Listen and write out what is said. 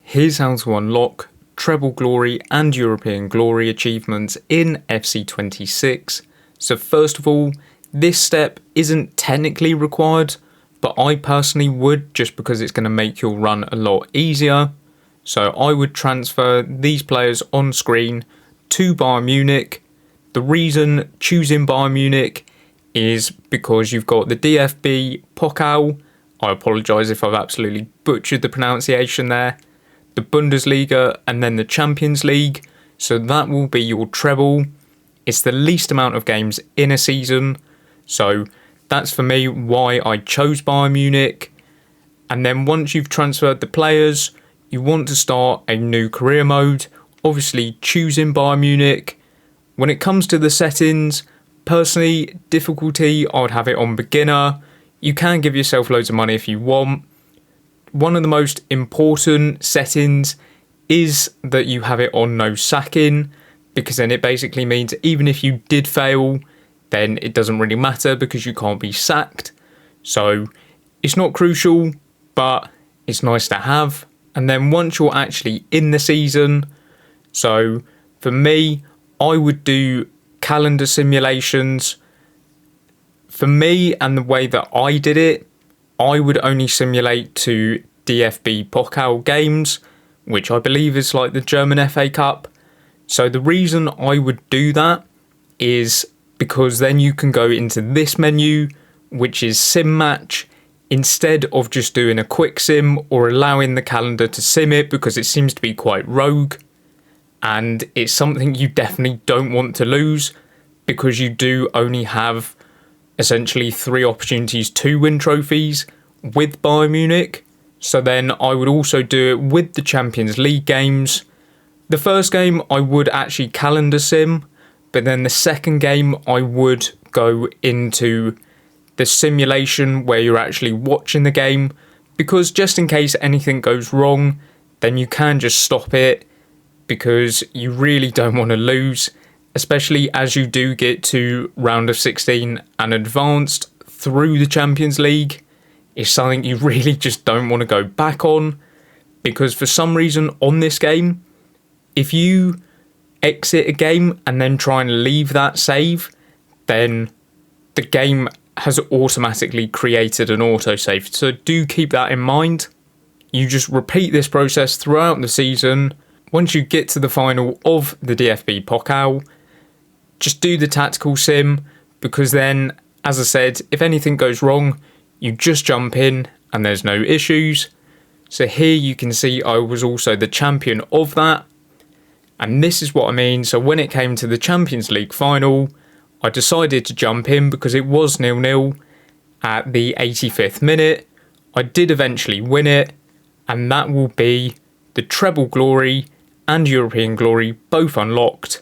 Here's how to unlock Treble Glory and European Glory achievements in FC26. So first of all, this step isn't technically required, but I personally would, just because it's going to make your run a lot easier. So I would transfer these players on screen to Bayern Munich. The reason choosing Bayern Munich is because you've got the DFB Pokal. I apologise if I've absolutely butchered the pronunciation there. The Bundesliga and then the Champions League. So that will be your treble. It's the least amount of games in a season. So that's for me why I chose Bayern Munich. And then once you've transferred the players, you want to start a new career mode. Obviously choosing Bayern Munich. When it comes to the settings, personally, difficulty, I would have it on beginner. You can give yourself loads of money if you want. One of the most important settings is that you have it on no sacking, because then it basically means even if you did fail, then it doesn't really matter because you can't be sacked. So it's not crucial, but it's nice to have. And then once you're actually in the season, so for me, I would do calendar simulations. For me and the way that I did it, I would only simulate to DFB Pokal games, which I believe is like the German FA Cup. So the reason I would do that is because then you can go into this menu, which is sim match, instead of just doing a quick sim or allowing the calendar to sim it, because it seems to be quite rogue. And it's something you definitely don't want to lose, because you do only have essentially 3 opportunities to win trophies with Bayern Munich. So then I would also do it with the Champions League games. The first game I would actually calendar sim, but then the second game I would go into the simulation where you're actually watching the game, because just in case anything goes wrong, then you can just stop it, because you really don't want to lose, especially as you do get to round of 16 and advanced through the Champions League. It's something you really just don't want to go back on, because for some reason on this game, if you exit a game and then try and leave that save, then the game has automatically created an autosave. So do keep that in mind. You just repeat this process throughout the season. Once you get to the final of the DFB Pokal, just do the tactical sim, because then, as I said, if anything goes wrong, you just jump in and there's no issues. So here you can see I was also the champion of that. And this is what I mean. So when it came to the Champions League final, I decided to jump in because it was 0-0 at the 85th minute. I did eventually win it, and that will be the Treble Glory and European Glory both unlocked